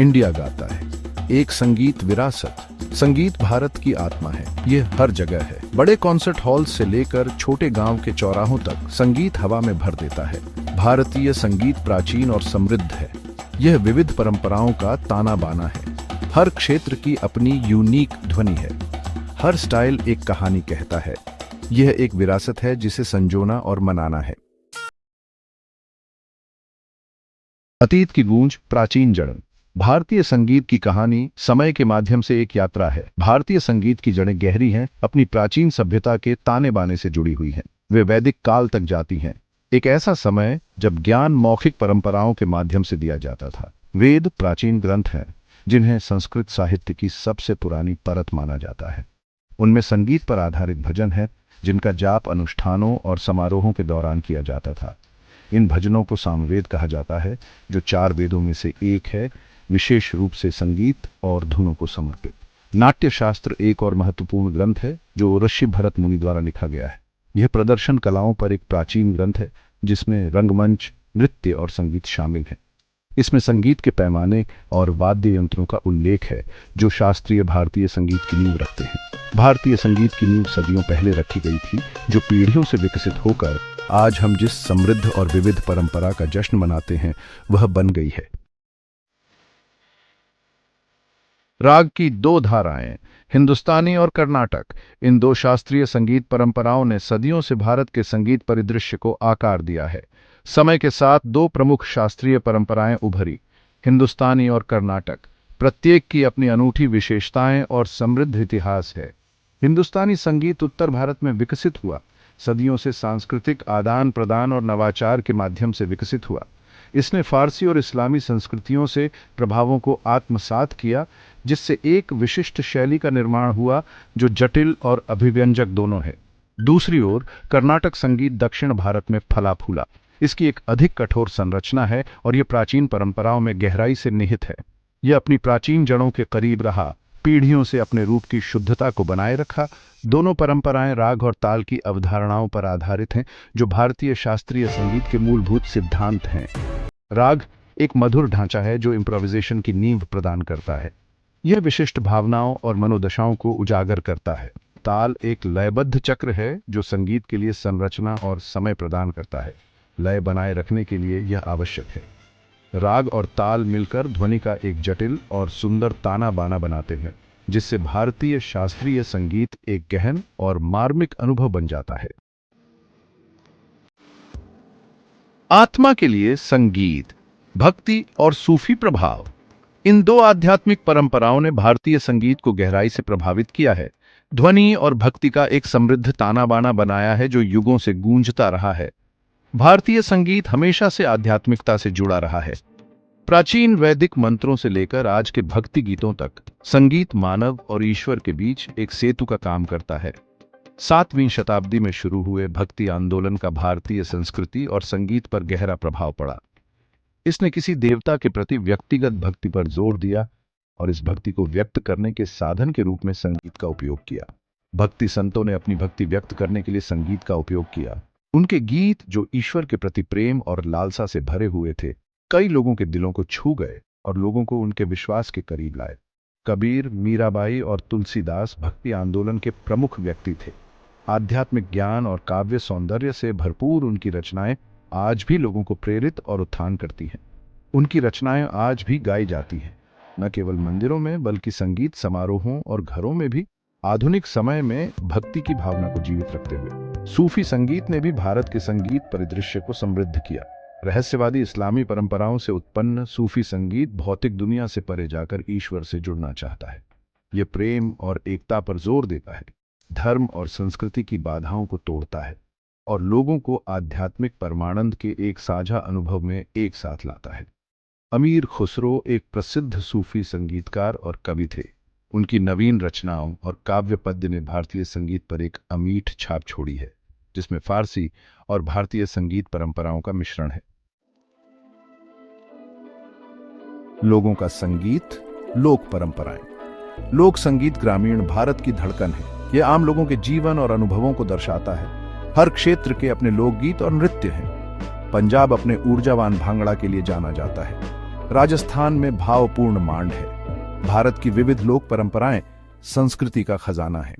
India गाता है। एक संगीत विरासत। संगीत भारत की आत्मा है। ये हर जगह है। बड़े कॉन्सर्ट हॉल से लेकर छोटे गांव के चौराहों तक संगीत हवा में भर देता है। भारतीय संगीत प्राचीन और समृद्ध है। यह विविध परंपराओं का ताना बाना है। हर क्षेत्र की अपनी यूनिक ध्वनि है। हर स्टाइल एक कहानी कहता है। यह एक विरासत है जिसे संजोना और मनाना है। अतीत की गूंज, प्राचीन जड़। भारतीय संगीत की कहानी समय के माध्यम से एक यात्रा है। भारतीय संगीत की जड़ें गहरी हैं, अपनी प्राचीन सभ्यता के ताने बाने से जुड़ी हुई हैं। वे वैदिक काल तक जाती हैं। एक ऐसा समय जब ज्ञान मौखिक परंपराओं के माध्यम से दिया जाता था। वेद प्राचीन ग्रंथ हैं जिन्हें संस्कृत साहित्य की सबसे पुरानी परत माना जाता है। उनमें संगीत पर आधारित भजन है जिनका जाप अनुष्ठानों और समारोहों के दौरान किया जाता था। इन भजनों को सामवेद कहा जाता है, जो 4 वेदों में से एक है, विशेष रूप से संगीत और धुनों को समर्पित। नाट्य शास्त्र एक और महत्वपूर्ण ग्रंथ है जो ऋषि भरत मुनि द्वारा लिखा गया है। यह प्रदर्शन कलाओं पर एक प्राचीन ग्रंथ है जिसमें रंगमंच, नृत्य और संगीत शामिल है। इसमें संगीत के पैमाने और वाद्य यंत्रों का उल्लेख है जो शास्त्रीय भारतीय संगीत की नींव रखते हैं। भारतीय संगीत की नींव सदियों पहले रखी गई थी, जो पीढ़ियों से विकसित होकर आज हम जिस समृद्ध और विविध परंपरा का जश्न मनाते हैं वह बन गई है। राग की 2 धाराएं, हिंदुस्तानी और कर्नाटक। इन 2 शास्त्रीय संगीत परंपराओं ने सदियों से भारत के संगीत परिदृश्य को आकार दिया है। समय के साथ 2 प्रमुख शास्त्रीय परंपराएं उभरी, हिंदुस्तानी और कर्नाटक। प्रत्येक की अपनी अनूठी विशेषताएं और समृद्ध इतिहास है। हिंदुस्तानी संगीत उत्तर भारत में विकसित हुआ, सदियों से सांस्कृतिक आदान प्रदान और नवाचार के माध्यम से विकसित हुआ। इसने फारसी और इस्लामी संस्कृतियों से प्रभावों को आत्मसात किया, जिससे एक विशिष्ट शैली का निर्माण हुआ जो जटिल और अभिव्यंजक दोनों है। दूसरी ओर कर्नाटक संगीत दक्षिण भारत में फला फूला। इसकी एक अधिक कठोर संरचना है और यह प्राचीन परंपराओं में गहराई से निहित है। यह अपनी प्राचीन जड़ों के करीब रहा, पीढ़ियों से अपने रूप की शुद्धता को बनाए रखा। दोनों परंपराएं राग और ताल की अवधारणाओं पर आधारित हैं, जो भारतीय शास्त्रीय संगीत के मूलभूत सिद्धांत हैं। राग एक मधुर ढांचा है जो इम्प्रोविजेशन की नींव प्रदान करता है। यह विशिष्ट भावनाओं और मनोदशाओं को उजागर करता है। ताल एक लयबद्ध चक्र है जो संगीत के लिए संरचना और समय प्रदान करता है। लय बनाए रखने के लिए यह आवश्यक है। राग और ताल मिलकर ध्वनि का एक जटिल और सुंदर ताना बाना बनाते हैं, जिससे भारतीय शास्त्रीय संगीत एक गहन और मार्मिक अनुभव बन जाता है। आत्मा के लिए संगीत, भक्ति और सूफी प्रभाव। इन 2 आध्यात्मिक परंपराओं ने भारतीय संगीत को गहराई से प्रभावित किया है। ध्वनि और भक्ति का एक समृद्ध ताना बाना बनाया है जो युगों से गूंजता रहा है। भारतीय संगीत हमेशा से आध्यात्मिकता से जुड़ा रहा है। प्राचीन वैदिक मंत्रों से लेकर आज के भक्ति गीतों तक, संगीत मानव और ईश्वर के बीच एक सेतु का काम करता है। 7वीं शताब्दी में शुरू हुए भक्ति आंदोलन का भारतीय संस्कृति और संगीत पर गहरा प्रभाव पड़ा। इसने किसी देवता के प्रति व्यक्तिगत भक्ति पर जोर दिया और इस भक्ति को व्यक्त करने के साधन के रूप में संगीत का उपयोग किया। भक्ति संतों ने अपनी भक्ति व्यक्त करने के लिए संगीत का उपयोग किया। उनके गीत, जो ईश्वर के प्रति प्रेम और लालसा से भरे हुए थे, कई लोगों के दिलों को छू गए और लोगों को उनके विश्वास के करीब लाए। कबीर, मीराबाई और तुलसीदास भक्ति आंदोलन के प्रमुख व्यक्ति थे। आध्यात्मिक ज्ञान और काव्य सौंदर्य से भरपूर उनकी रचनाएं आज भी लोगों को प्रेरित और उत्थान करती हैं। उनकी रचनाएं आज भी गाई जाती हैं, न केवल मंदिरों में बल्कि संगीत समारोहों और घरों में भी, आधुनिक समय में भक्ति की भावना को जीवित रखते हुए। सूफी संगीत ने भी भारत के संगीत परिदृश्य को समृद्ध किया। रहस्यवादी इस्लामी परंपराओं से उत्पन्न सूफी संगीत भौतिक दुनिया से परे जाकर ईश्वर से जुड़ना चाहता है। यह प्रेम और एकता पर जोर देता है, धर्म और संस्कृति की बाधाओं को तोड़ता है और लोगों को आध्यात्मिक परमानंद के एक साझा अनुभव में एक साथ लाता है। अमीर खुसरो एक प्रसिद्ध सूफी संगीतकार और कवि थे। उनकी नवीन रचनाओं और काव्य पद्य ने भारतीय संगीत पर एक अमीठ छाप छोड़ी है, जिसमें फारसी और भारतीय संगीत परंपराओं का मिश्रण है। लोगों का संगीत, लोक परंपराएं। लोक संगीत ग्रामीण भारत की धड़कन है। यह आम लोगों के जीवन और अनुभवों को दर्शाता है। हर क्षेत्र के अपने लोकगीत और नृत्य हैं। पंजाब अपने ऊर्जावान भांगड़ा के लिए जाना जाता है। राजस्थान में भावपूर्ण मांड है। भारत की विविध लोक परंपराएं संस्कृति का खजाना है।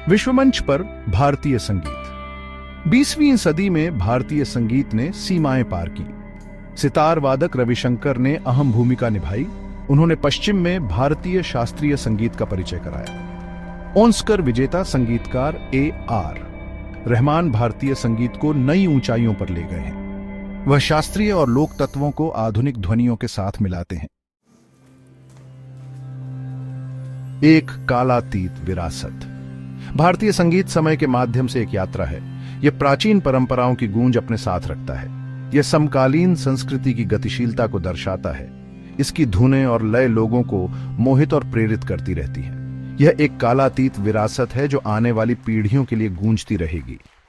विश्वमंच पर भारतीय संगीत। 20वीं सदी में भारतीय संगीत ने सीमाएं पार की। सितार वादक रविशंकर ने अहम भूमिका निभाई। उन्होंने पश्चिम में भारतीय शास्त्रीय संगीत का परिचय कराया। ऑस्कर विजेता संगीतकार AR रहमान भारतीय संगीत को नई ऊंचाइयों पर ले गए हैं। वह शास्त्रीय और लोक तत्वों को आधुनिक ध्वनियों के साथ मिलाते हैं। एक कालातीत विरासत। भारतीय संगीत समय के माध्यम से एक यात्रा है। यह प्राचीन परंपराओं की गूंज अपने साथ रखता है। यह समकालीन संस्कृति की गतिशीलता को दर्शाता है। इसकी धुनें और लय लोगों को मोहित और प्रेरित करती रहती हैं। यह एक कालातीत विरासत है जो आने वाली पीढ़ियों के लिए गूंजती रहेगी।